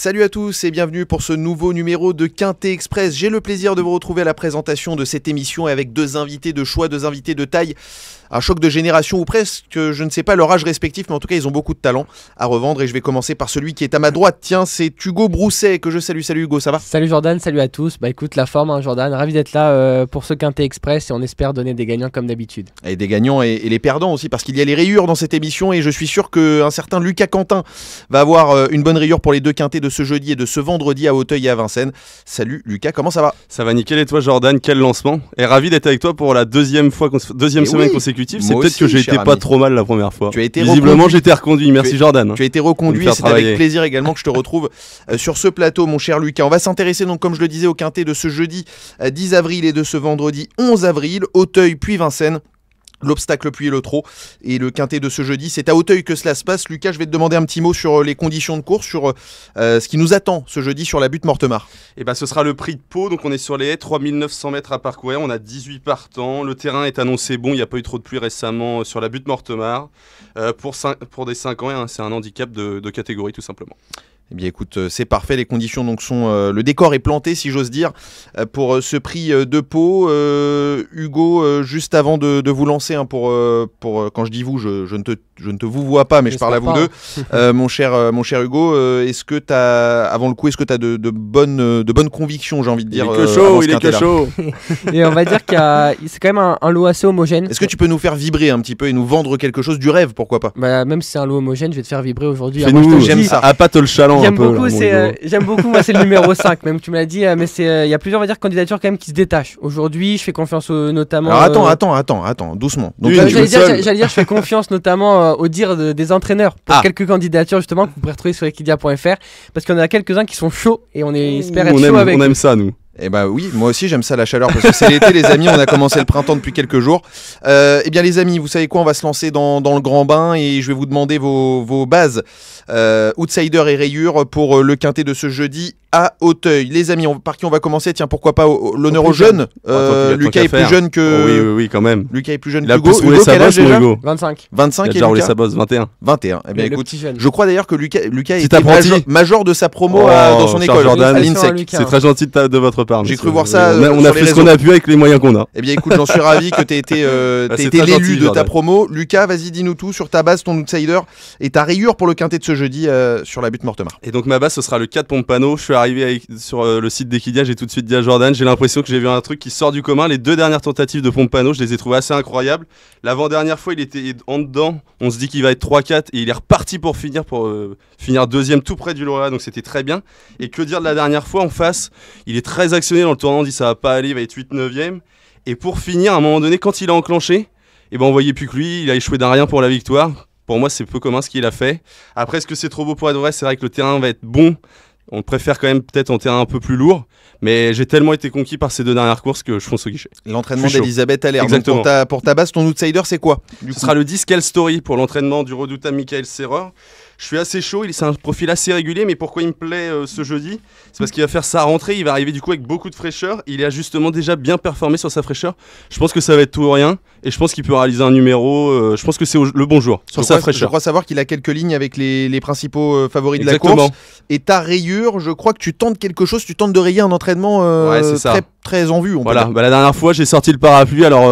Salut à tous et bienvenue pour ce nouveau numéro de Quintet Express. J'ai le plaisir de vous retrouver à la présentation de cette émission avec deux invités de choix, deux invités de taille. Un choc de génération ou presque, je ne sais pas leur âge respectif, mais en tout cas ils ont beaucoup de talent à revendre. Et je vais commencer par celui qui est à ma droite. Tiens, c'est Hugo Brousset que je salue. Salut Hugo, ça va? Salut Jordan, salut à tous. Bah écoute, la forme hein, Jordan, ravi d'être là pour ce Quintet Express et on espère donner des gagnants comme d'habitude. Et des gagnants et les perdants aussi, parce qu'il y a les rayures dans cette émission et je suis sûr qu'un certain Lucas Quentin va avoir une bonne rayure pour les deux quintets de ce jeudi et de ce vendredi à Auteuil et à Vincennes. Salut Lucas, comment ça va? Ça va nickel et toi Jordan, quel lancement. Et ravi d'être avec toi pour la deuxième semaine consécutive. C'est peut-être que j'ai été pas trop mal la première fois. Visiblement j'ai été reconduit, merci Jordan. Tu as été reconduit, c'est avec plaisir également que je te retrouve sur ce plateau mon cher Lucas. On va s'intéresser donc comme je le disais au quintet de ce jeudi 10 avril et de ce vendredi 11 avril, Auteuil puis Vincennes. L'obstacle puis le trot et le quintet de ce jeudi, c'est à Auteuil que cela se passe. Lucas, je vais te demander un petit mot sur les conditions de course, sur ce qui nous attend ce jeudi sur la butte Mortemart. Et ce sera le prix de Pau, donc on est sur les haies, 3900 mètres à parcourir, on a 18 partants, le terrain est annoncé bon, il n'y a pas eu trop de pluie récemment sur la butte Mortemart. Pour des 5 ans, c'est un handicap de catégorie tout simplement. Eh bien écoute, c'est parfait, les conditions donc sont... le décor est planté si j'ose dire pour ce prix de Pau. Hugo, juste avant de vous lancer, hein, pour quand je dis vous, je ne te vous vois pas, mais je parle à vous deux. Mon cher Hugo, est-ce que tu as, avant le coup, est-ce que tu as de bonnes convictions, j'ai envie de dire? Il est que chaud. Et on va dire que c'est quand même un lot assez homogène. Est-ce que tu peux nous faire vibrer un petit peu et nous vendre quelque chose du rêve, pourquoi pas? Même si c'est un lot homogène, je vais te faire vibrer aujourd'hui. J'aime ça. À Pat le chaland. J'aime beaucoup, moi c'est le numéro 5, même tu me l'as dit, mais il y a plusieurs, on va dire, candidatures quand même qui se détachent. Aujourd'hui, je fais confiance notamment... Alors attends, doucement. Donc, j'allais dire, je fais confiance notamment au dire des entraîneurs pour quelques candidatures justement que vous pourrez retrouver sur equidia.fr parce qu'on a quelques-uns qui sont chauds et on espère être chauds avec. On aime ça, nous. Eh bah oui, moi aussi j'aime ça la chaleur parce que c'est l'été les amis, on a commencé le printemps depuis quelques jours. Eh bien les amis, vous savez quoi, on va se lancer dans le grand bain et je vais vous demander vos bases outsider et rayures pour le quintet de ce jeudi à Auteuil. Les amis, par qui on va commencer? Tiens, pourquoi pas l'honneur aux jeunes. Lucas est plus jeune que... Oui, quand même. Lucas est plus jeune que Hugo. Hugo, quel âge déjà? 25. 25 il a déjà roulé sa bosse, 21. Eh bien écoute, je crois d'ailleurs que Lucas était major de sa promo dans son école, Jordan, à l'INSEC. C'est très gentil de votre part. J'ai cru voir ça. On a fait ce qu'on a pu avec les moyens qu'on a. Eh bien écoute, j'en suis ravi que tu aies été l'élu de ta promo. Lucas, vas-y, dis-nous tout sur ta base, ton outsider et ta rayure pour le quintet de ce jeudi sur la butte Mortemart. Et donc ma base, ce sera le 4 Pompano. Je suis arrivé sur le site d'Equidia, j'ai tout de suite dit à Jordan, j'ai l'impression que j'ai vu un truc qui sort du commun. Les deux dernières tentatives de Pompano, je les ai trouvées assez incroyables. L'avant-dernière fois, il était en dedans. On se dit qu'il va être 3-4 et il est reparti pour finir deuxième tout près du lauréat, donc c'était très bien. Et que dire de la dernière fois en face? Il est très actionné dans le tournant, on dit ça va pas aller, il va être 8-9e. Et pour finir, à un moment donné, quand il a enclenché, on voyait plus que lui, il a échoué d'un rien pour la victoire. Pour moi, c'est peu commun ce qu'il a fait. Après, est-ce que c'est trop beau pour être vrai? C'est vrai que le terrain va être bon. On préfère quand même peut-être en terrain un peu plus lourd, mais j'ai tellement été conquis par ces deux dernières courses que je fonce au guichet. L'entraînement d'Elisabeth Allaire. Donc pour ta base, ton outsider, c'est quoi? Ce sera le 10 Quelle Story pour l'entraînement du redoutable Michael Serrer. Je suis assez chaud, c'est un profil assez régulier, mais pourquoi il me plaît ce jeudi? C'est parce qu'il va faire sa rentrée, il va arriver du coup avec beaucoup de fraîcheur. Il a justement déjà bien performé sur sa fraîcheur. Je pense que ça va être tout ou rien, et je pense qu'il peut réaliser un numéro. Je pense que c'est le bon jour sur sa fraîcheur. Je crois savoir qu'il a quelques lignes avec les principaux favoris de la course. Et ta rayure, je crois que tu tentes quelque chose, tu tentes de rayer un entraînement très en vue. Voilà, la dernière fois j'ai sorti le parapluie, alors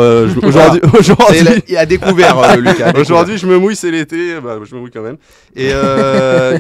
aujourd'hui il a découvert Lucas. Aujourd'hui je me mouille, c'est l'été, je me mouille quand même. Et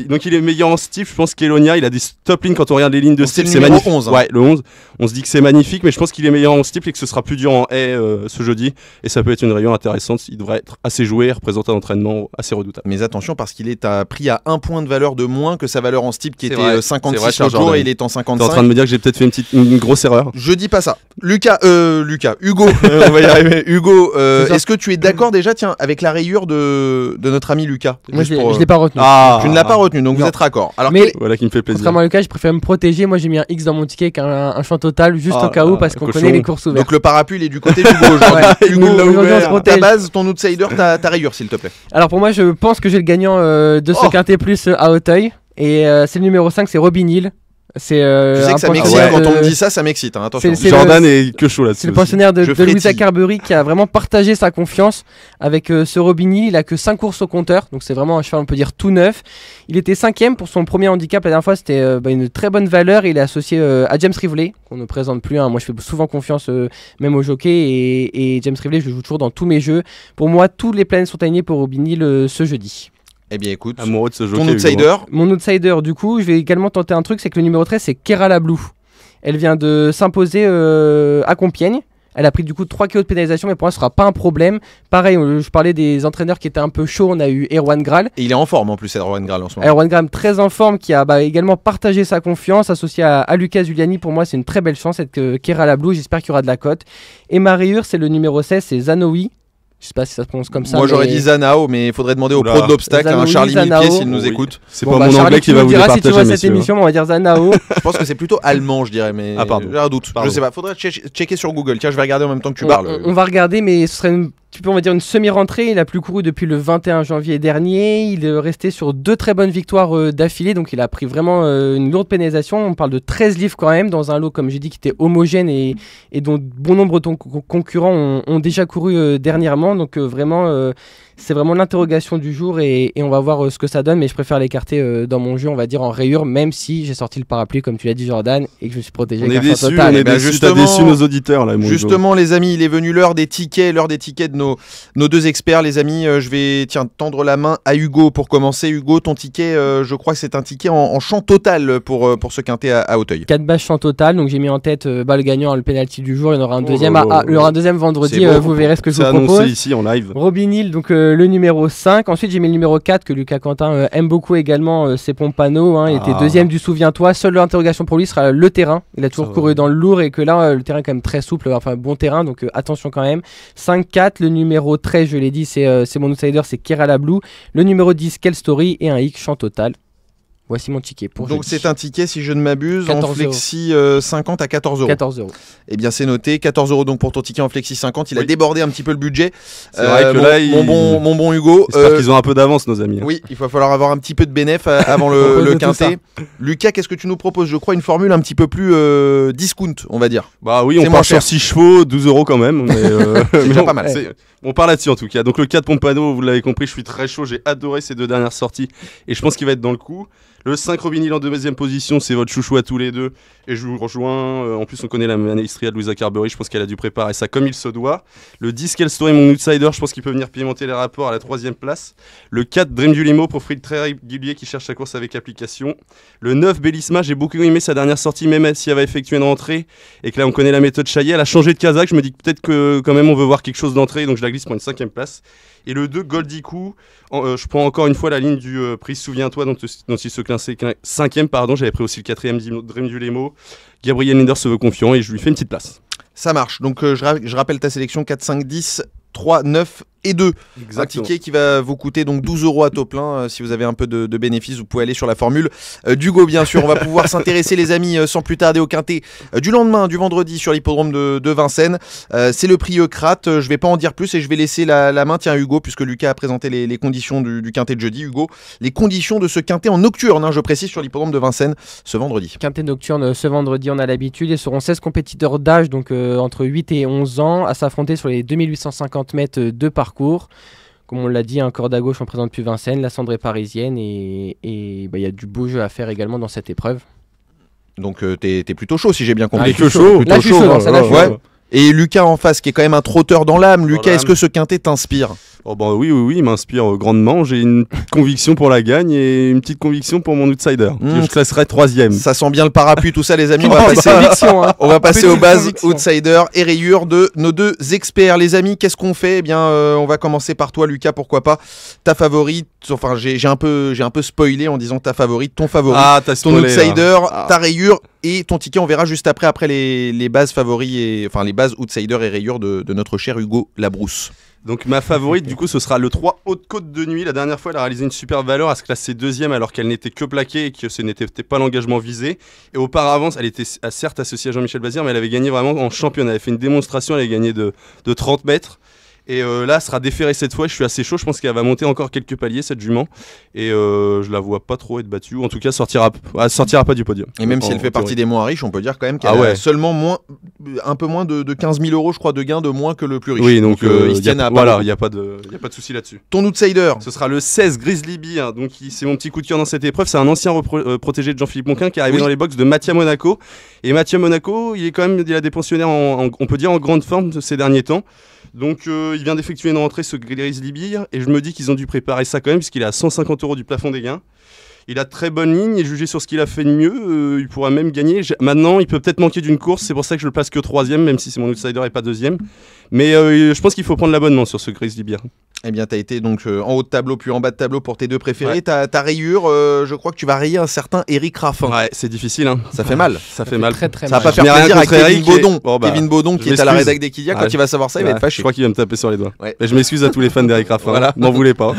donc il est meilleur en style, je pense qu'Elonia, il a des stop lignes quand on regarde les lignes de style, c'est magnifique. 11, hein. Ouais, le 11, on se dit que c'est magnifique, mais je pense qu'il est meilleur en style et que ce sera plus dur en haie ce jeudi, et ça peut être une rayure intéressante. Il devrait être assez joué, représenter un entraînement assez redoutable. Mais attention, parce qu'il est pris à 1 point de valeur de moins que sa valeur en style qui était 56 l'autre jour et il est en 55. T'es en train de me dire que j'ai peut-être fait une grosse erreur? Je dis pas ça. Hugo, on va y arriver. Hugo, est-ce que tu es d'accord déjà, avec la rayure de notre ami Lucas? Moi je l'ai pas retenu. Tu ne l'as pas retenu, donc vous êtes raccord. Alors voilà qui me fait plaisir. Contrairement à Lucas, je préfère me protéger. Moi j'ai mis un X dans mon ticket avec un champ total juste au cas où parce qu'on connaît les courses ouvertes. Donc le parapluie il est du côté d'Hugo aujourd'hui. Hugo, ta base, ton outsider, ta rayure s'il te plaît. Alors pour moi je pense que j'ai le gagnant de ce quintet plus à Auteuil. Et c'est le numéro 5, c'est Robin Hill. C'est tu sais que ça m'excite quand on me dit ça m'excite. Hein, attention. Jordan est que chaud là-dessus. C'est le pensionnaire de Louisa Carberry qui a vraiment partagé sa confiance avec ce Robigny. Il a que 5 courses au compteur, donc c'est vraiment un cheval, on peut dire, tout neuf. Il était 5ème pour son premier handicap la dernière fois, c'était une très bonne valeur. Il est associé à James Rivley, qu'on ne présente plus. Hein. Moi, je fais souvent confiance même au jockey et James Rivley, je le joue toujours dans tous mes jeux. Pour moi, tous les planètes sont alignées pour Robigny ce jeudi. Eh bien écoute, amoureux de ce jockey, ton outsider. Mon outsider, du coup, je vais également tenter un truc, c'est que le numéro 13, c'est Kerala Blue. Elle vient de s'imposer à Compiègne. Elle a pris du coup 3 kg de pénalisation, mais pour moi ce sera pas un problème. Pareil, je parlais des entraîneurs qui étaient un peu chauds. On a eu Erwan Graal. Et il est en forme en plus, Erwan Graal en ce moment. Erwan Graal très en forme, qui a également partagé sa confiance, associé à Lucas Giuliani. Pour moi, c'est une très belle chance d'être Kerala Blue. J'espère qu'il y aura de la cote. Et ma rayure, c'est le numéro 16, c'est Zanoui. Je sais pas si ça se prononce comme ça. Moi j'aurais dit Zanao, mais il faudrait demander au pro de l'obstacle, à un Charlie Millepied s'il nous écoute. C'est pas mon anglais qui va vous départager, si tu vois cette émission, on va dire Zanao. Je pense que c'est plutôt allemand, je dirais, mais j'ai un doute. Je sais pas, faudrait checker sur Google. Tiens, je vais regarder en même temps que tu parles. On va regarder, mais ce serait on va dire une semi-rentrée. Il a plus couru depuis le 21 janvier dernier. Il est resté sur 2 très bonnes victoires d'affilée, donc il a pris vraiment une lourde pénalisation. On parle de 13 livres quand même, dans un lot, comme j'ai dit, qui était homogène et dont bon nombre de concurrents ont déjà couru dernièrement. Donc vraiment, c'est vraiment l'interrogation du jour et on va voir ce que ça donne. Mais je préfère l'écarter dans mon jeu, on va dire en rayure, même si j'ai sorti le parapluie, comme tu l'as dit, Jordan, et que je me suis protégé. On est déçus, t'as déçu nos auditeurs là. Justement, les amis, il est venu l'heure des tickets de nos 2 experts, les amis. Je vais tendre la main à Hugo pour commencer. Hugo, ton ticket, je crois que c'est un ticket en champ total pour ce quintet à Auteuil. 4 bases champ total, donc j'ai mis en tête le gagnant, le penalty du jour. Il y en aura un deuxième, il y aura un deuxième vendredi. Vous verrez ce que je vous propose. C'est annoncé ici en live. Robin Hill, donc le numéro 5. Ensuite, j'ai mis le numéro 4 que Lucas Quentin aime beaucoup également. C'est Pompano. Il était deuxième du Souviens-toi. Seule interrogation pour lui sera le terrain. Il a toujours couru dans le lourd et que là, le terrain est quand même très souple. Enfin, bon terrain, donc attention quand même. 5-4, le numéro 13, je l'ai dit, c'est mon outsider, c'est Kerala Blue. Le numéro 10, Quelle Story, et un X champ total. Voici mon ticket pour donc jeudi. c'est un ticket, si je ne m'abuse, en flexi 50 à 14 euros. 14 euros. Eh bien c'est noté, 14 euros donc pour ton ticket en flexi 50. Il a débordé un petit peu le budget. C'est vrai que là, mon bon Hugo. J'espère qu'ils ont un peu d'avance, nos amis. Oui, il va falloir avoir un petit peu de bénéf avant le quintet. Lucas, qu'est-ce que tu nous proposes? Je crois une formule un petit peu plus discount, on va dire. Bah oui, on part sur 6 chevaux, 12 euros quand même. C'est déjà pas mal. On part là-dessus en tout cas. Donc le 4 Pompano, vous l'avez compris, je suis très chaud. J'ai adoré ces 2 dernières sorties et je pense qu'il va être dans le coup. Le 5 Robin Hill en 2e position, c'est votre chouchou à tous les deux. Et je vous rejoins. En plus, on connaît la manistria de Louisa Carberry. Je pense qu'elle a dû préparer ça comme il se doit. Le 10 Quelle Story, mon outsider. Je pense qu'il peut venir pimenter les rapports à la 3e place. Le 4 Dream du Limo pour Fried très régulier qui cherche sa course avec application. Le 9 Bellisma. J'ai beaucoup aimé sa dernière sortie, même si elle va effectuer une rentrée. Et que là, on connaît la méthode Chaillet. Elle a changé de casaque. Je me dis que peut-être que quand même on veut voir quelque chose d'entrée. Donc je la glisse pour une 5e place. Et le 2, Goldie Coup, je prends encore une fois la ligne du prix Souviens-toi dont il se classait 5e, j'avais pris aussi le 4e Dream du Lemo. Gabriel Linder se veut confiant et je lui fais une petite place. Ça marche, donc je rappelle ta sélection 4, 5, 10, 3, 9 et 2. Exactement. Un ticket qui va vous coûter donc 12 euros à taux plein. Si vous avez un peu de bénéfices, vous pouvez aller sur la formule d'Hugo, bien sûr. On va pouvoir s'intéresser, les amis, sans plus tarder au quintet du lendemain, du vendredi, sur l'hippodrome de Vincennes. C'est le prix Eucrate. Je vais pas en dire plus et je vais laisser la main, tiens, Hugo, puisque Lucas a présenté les conditions du quintet de jeudi. Hugo, les conditions de ce quintet en nocturne, je précise, sur l'hippodrome de Vincennes ce vendredi. Quintet nocturne ce vendredi, on a l'habitude. Ils seront 16 compétiteurs d'âge, donc entre 8 et 11 ans, à s'affronter sur les 2850 mètres de parcours. Comme on l'a dit, un corde à gauche, on présente plus Vincennes, la cendre est parisienne et y a du beau jeu à faire également dans cette épreuve. Donc t'es plutôt chaud, si j'ai bien compris. Là, je suis chaud. Et Lucas en face, qui est quand même un trotteur dans l'âme. Lucas, est-ce que ce quintet t'inspire? Oh bah oui, il m'inspire grandement. J'ai une petite conviction pour la gagne et une petite conviction pour mon outsider. Je classerai 3e. Ça sent bien le parapluie, tout ça, les amis. On va passer aux bases outsider et rayures de nos 2 experts. Les amis, qu'est-ce qu'on fait? Eh bien, on va commencer par toi, Lucas, pourquoi pas. Ta favorite, enfin, j'ai un peu spoilé en disant ta favorite, ton favori, ton outsider, ta rayure et ton ticket. On verra juste après les bases favoris, enfin les bases outsider et rayures de notre cher Hugo Labrousse. Donc ma favorite du coup ce sera le 3 Haute-Côte de Nuit. La dernière fois elle a réalisé une super valeur, elle se classait 2e alors qu'elle n'était que plaquée et que ce n'était pas l'engagement visé. Et auparavant elle était certes associée à Jean-Michel Bazir, mais elle avait gagné vraiment en championne. Elle avait fait une démonstration, elle avait gagné de 30 mètres. Et là, sera déférée cette fois. Je suis assez chaud. Je pense qu'elle va monter encore quelques paliers, cette jument. Et je la vois pas trop être battue. Ou en tout cas, sortira pas du podium. Et même si elle fait partie des moins riches, on peut dire quand même qu'elle a seulement un peu moins de 15 000 € je crois de gains de moins que le plus riche. Oui, donc il se tienne à voilà, il n'y a pas de souci là-dessus. Ton outsider, ce sera le 16 Grizzly Bear. Donc c'est mon petit coup de cœur dans cette épreuve. C'est un ancien protégé de Jean-Philippe Monquin qui est arrivé dans les box de Mattia Monaco. Et Mattia Monaco, il a des pensionnaires on peut dire en grande forme ces derniers temps. Donc il vient d'effectuer une rentrée, ce Grizzly Bear, et je me dis qu'ils ont dû préparer ça quand même, puisqu'il est à 150 € du plafond des gains. Il a de très bonne ligne, et jugé sur ce qu'il a fait de mieux, il pourra même gagner. Maintenant, il peut peut-être manquer d'une course, c'est pour ça que je le place que 3ème, même si c'est mon outsider et pas 2ème. Mais je pense qu'il faut prendre l'abonnement sur ce Grizzly Bear. Eh bien, tu as été donc en haut de tableau puis en bas de tableau pour tes deux préférés. Ta rayure, je crois que tu vas rayer un certain Eric Raffin. Ouais, c'est difficile. Hein. Ça fait mal. Ça fait mal. Très, très ça mal. va pas faire plaisir à Kevin Baudon. Kevin Baudon qui est à la rédac d'Equidia. Quand il va savoir ça, il va être fâché. Je crois qu'il va me taper sur les doigts. Ouais. Je m'excuse à tous les fans d'Eric Raffin. Voilà. M'en voulez pas.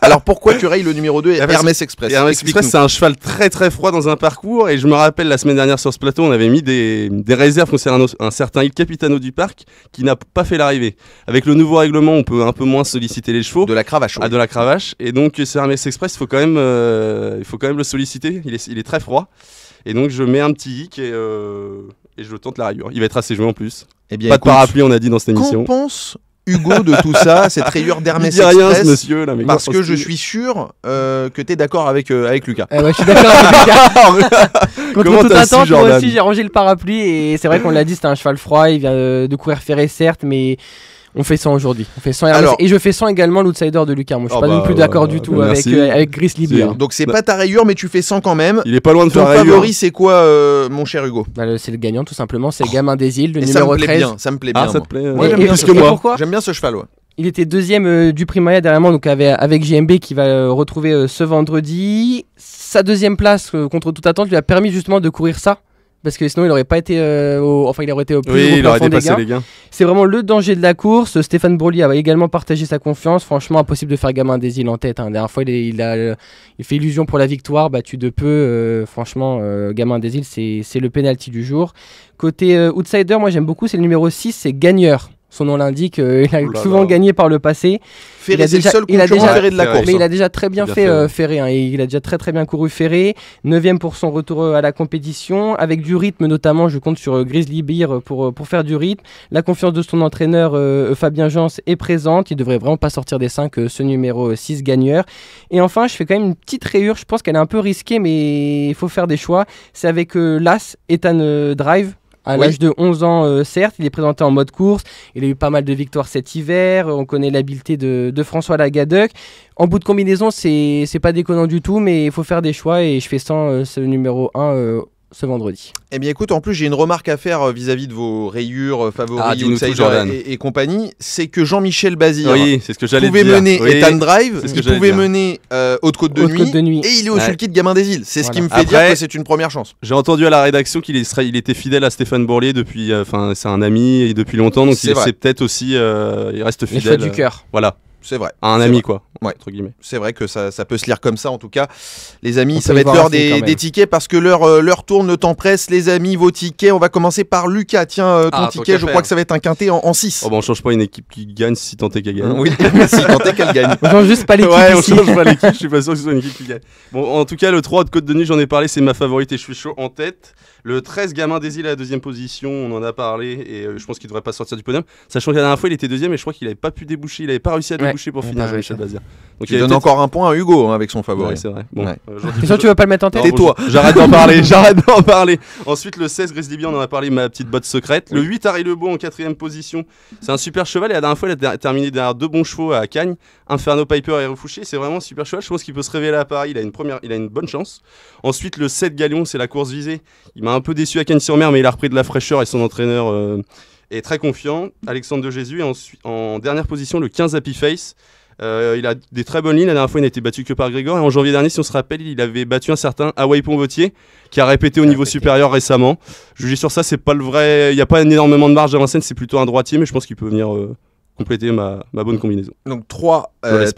Alors pourquoi tu rayes le numéro 2 Hermès Express? Hermès Express, c'est un cheval très très froid dans un parcours. Et je me rappelle la semaine dernière sur ce plateau, on avait mis des réserves concernant un certain Il Capitano du Parc qui n'a pas fait l'arrivée. Avec le nouveau règlement, on peut un peu moins solliciter les chevaux. De la cravache. De la cravache. Et donc, c'est Hermès Express, il faut quand même le solliciter. Il est très froid. Et donc, je mets un petit hic et je tente la rayure. Il va être assez joué en plus. Eh bien, pas de parapluie, on a dit dans cette émission. Qu'en pense Hugo de tout ça, cette rayure d'Hermès Express? Rien, ce monsieur, là, mais parce que je suis sûr que tu es d'accord avec Lucas. Ouais, je suis d'accord avec Lucas. Contre toute attente, Jordan? moi aussi j'ai rangé le parapluie et c'est vrai qu'on l'a dit, c'était un cheval froid, il vient de courir ferré certes, mais on fait 100 aujourd'hui. On fait 100 Hermès. Et je fais 100 également l'outsider de Lucas. Moi je suis pas non plus d'accord du tout avec Grizzly Bear. Donc c'est pas ta rayure, mais tu fais 100 quand même. Il est pas loin de faire rayure. Ton favori c'est quoi, mon cher Hugo? C'est le gagnant tout simplement, c'est Gamin des Îles, le numéro 13. Ça me plaît bien. Ça te plaît? Moi j'aime bien plus que moi. Pourquoi? J'aime bien ce cheval, ouais. Il était deuxième du Primaya derrière moi, donc avec JMB qui va retrouver ce vendredi. Sa deuxième place contre toute attente lui a permis justement de courir ça. Parce que sinon il aurait pas été il aurait été au plus il aurait dépassé les gains. C'est vraiment le danger de la course. Stéphane Broglie a également partagé sa confiance. Franchement, impossible de faire Gamin des Îles en tête. La dernière fois, il fait illusion pour la victoire, battu de peu. Franchement, Gamin des Îles, c'est le penalty du jour. Côté outsider, moi j'aime beaucoup, c'est le numéro 6, c'est Gagneur. Son nom l'indique, il a souvent gagné par le passé. Ferré, c'est le seul concurrent Ferré de la course. Mais il a déjà très bien fait Ferré. Et il a déjà très très bien couru Ferré. 9ème pour son retour à la compétition. Avec du rythme notamment, je compte sur Grizzly Bear pour faire du rythme. La confiance de son entraîneur Fabien Jans est présente. Il devrait vraiment pas sortir des 5, ce numéro 6 gagneur. Et enfin, je fais quand même une petite rayure. Je pense qu'elle est un peu risquée, mais il faut faire des choix. C'est avec l'As Ethan Drive. À l'âge de 11 ans, certes, il est présenté en mode course. Il a eu pas mal de victoires cet hiver. On connaît l'habileté de François Lagadec. En bout de combinaison, c'est pas déconnant du tout, mais il faut faire des choix. Et je fais 100 ce numéro 1 ce vendredi. Eh bien écoute, en plus j'ai une remarque à faire vis-à-vis de vos rayures favoris, outsider et compagnie, c'est que Jean-Michel Bazir pouvait mener Ethan Drive, il pouvait mener Haute-Côte de Nuit, et il est au sulky de Gamin des Îles. C'est ce qui me fait dire que c'est une première chance. J'ai entendu à la rédaction qu'il était fidèle à Stéphane Bourlier depuis, c'est un ami et depuis longtemps, donc c'est peut-être aussi, il reste fidèle. Les choix du cœur. Voilà. C'est vrai. À un ami, quoi. Ouais. Entre guillemets. C'est vrai que ça peut se lire comme ça, en tout cas. Les amis, ça va être l'heure des tickets parce que l'heure tourne, le temps presse. Les amis, vos tickets. On va commencer par Lucas. Tiens, ton ticket, je crois que ça va être un quintet en 6. Oh, on change pas une équipe qui gagne si tant est qu'elle gagne. Oui, si tant est qu'elle gagne. On change juste pas l'équipe. Ouais, on change pas l'équipe. Je suis pas sûr que ce soit une équipe qui gagne. Bon, en tout cas, le 3 de Côte de Nuit, j'en ai parlé, c'est ma favorite et je suis chaud en tête. Le 13 Gamin des Îles à la deuxième position, on en a parlé et je pense qu'il devrait pas sortir du podium. Sachant que la dernière fois il était deuxième et je crois qu'il avait pas pu déboucher, il avait pas réussi à déboucher pour finir Jean-Michel Bazir. Donc tu donnes encore un point à Hugo avec son favori. Ouais, c'est vrai. Bon, c'est sûr que tu vas pas le mettre en tête. Tais-toi. J'arrête d'en parler, j'arrête d'en parler. Ensuite le 16 Grizzly Bear, on en a parlé, ma petite botte secrète. Le 8 Harry Lebeau en 4ème position. C'est un super cheval et la dernière fois il a terminé derrière deux bons chevaux à Cagnes, Inferno Piper et Refouché. C'est vraiment un super cheval. Je pense qu'il peut se révéler à Paris. Il a une bonne chance. Ensuite le 7 Galion, c'est la course visée. Il m'a un peu déçu à Cagnes-sur-Mer, mais il a repris de la fraîcheur et son entraîneur est très confiant. Alexandre de Jésus. Et en dernière position, le 15 Happy Face. Il a des très bonnes lignes. La dernière fois, il n'a été battu que par Grégor. Et en janvier dernier, si on se rappelle, il avait battu un certain Hawaii Pont-Vautier, qui a répété au niveau supérieur récemment. Jugé sur ça, c'est pas le vrai. Il n'y a pas énormément de marge à Vincennes, c'est plutôt un droitier, mais je pense qu'il peut venir compléter ma bonne combinaison. Donc 3,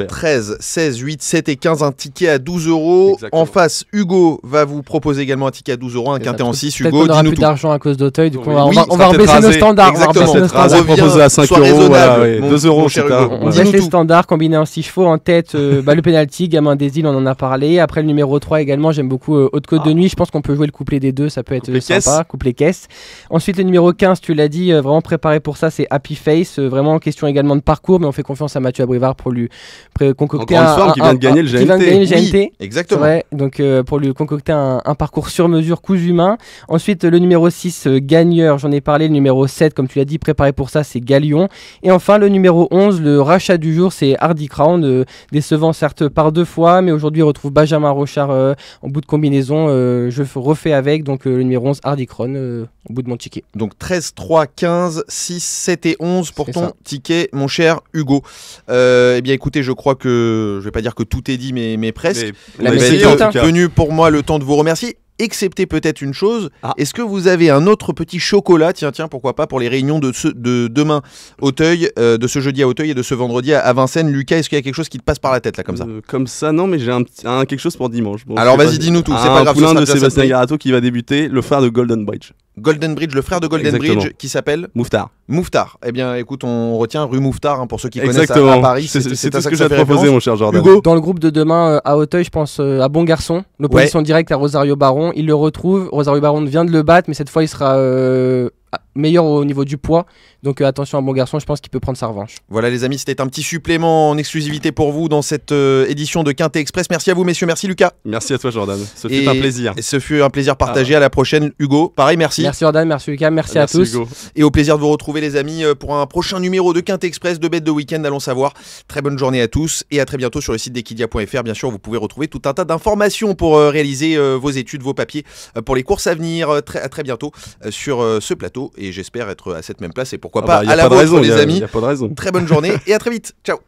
13, 16, 8, 7 et 15, un ticket à 12 €. Exactement. En face, Hugo va vous proposer également un ticket à 12 €, un quintet en 6. Peut-être Hugo, qu'on aura dis-nous plus tout. d'argent à cause d'Auteuil, du coup Oui, on va rebaisser nos standards. Exactement. On va rebaisser nos On standards. va proposer à 5 sois €, raisonnable, voilà, ouais. mon 2 €, cher c'est Hugo. ça. On Dis-nous baisse les tout. standards, combiné en 6 chevaux. En tête, le penalty, Gamin des Îles, on en a parlé. Après le numéro 3 également, j'aime beaucoup Haute-Côte de Nuit. Je pense qu'on peut jouer le couplet des deux, ça peut être Couplet sympa. caisse. Couplet caisse. Ensuite, le numéro 15, tu l'as dit, vraiment préparé pour ça, c'est Happy Face. Vraiment question également de parcours, mais on fait confiance à Mathieu Abrivard pour lui concocter En grande forme, qui vient de gagner le qui vient de GNT. gagner le Oui, GNT. exactement. Ouais, donc pour lui concocter un parcours sur mesure cousu main. Ensuite, le numéro 6, gagneur, j'en ai parlé. Le numéro 7, comme tu l'as dit, préparé pour ça, c'est Galion. Et enfin, le numéro 11, le rachat du jour, c'est Hardy Crown. Décevant certes par 2 fois, mais aujourd'hui, il retrouve Benjamin Rochard en bout de combinaison. Je refais avec, donc le numéro 11, Hardy Crown, au bout de mon ticket. Donc 13, 3, 15, 6, 7 et 11 pour C'est ton ça. ticket, mon cher Hugo. Eh bien écoutez, je crois que, je vais pas dire que tout est dit, mais presque. Mais La on a Il va Messi, essayé, en être tout cas. venu pour moi le temps de vous remercier. Excepté peut-être une chose, Ah. est-ce que vous avez un autre petit chocolat, tiens, pourquoi pas, pour les réunions de demain Auteuil, de ce jeudi à Auteuil et de ce vendredi à Vincennes. Lucas, est-ce qu'il y a quelque chose qui te passe par la tête là comme ça? Comme ça, non, mais j'ai quelque chose pour dimanche. Bon, Alors je sais vas-y, pas, dis-nous tout, c'est un pas grave, ce poulain sera de déjà Sébastien samedi. Garato qui va débuter, le frère de Golden Bridge, Golden Bridge, le frère de Golden Exactement. Bridge, qui s'appelle Mouftar. Mouftar. Eh bien écoute, on retient rue Mouftar, hein, pour ceux qui connaissent Exactement. à Paris. C'est à tout ça ce que ça j'ai à te fait proposer, référence. mon cher Jordan. Hugo, Dans le groupe de demain à Auteuil, je pense à Bon Garçon, l'opposition directe à Rosario Baron. Il le retrouve. Rosario Baron vient de le battre, mais cette fois il sera meilleur au niveau du poids. Donc attention à Bon Garçon, je pense qu'il peut prendre sa revanche. voilà les amis, c'était un petit supplément en exclusivité pour vous dans cette édition de Quintet Express. Merci à vous messieurs, merci Lucas. Merci à toi, Jordan. Ce fut un plaisir. Et ce fut un plaisir partagé. À la prochaine Hugo. Pareil, merci. Merci Jordan, merci Lucas, merci à tous. Hugo. Et au plaisir de vous retrouver les amis pour un prochain numéro de Quintet Express de Bête de Week-end, allons savoir. Très bonne journée à tous et à très bientôt sur le site d'Equidia.fr. Bien sûr, vous pouvez retrouver tout un tas d'informations pour réaliser vos études, vos papiers pour les courses à venir. À très bientôt sur ce plateau et j'espère être à cette même place et pourquoi pas à la vôtre les amis. Il n'y a pas de raison. Très bonne journée et à très vite. Ciao.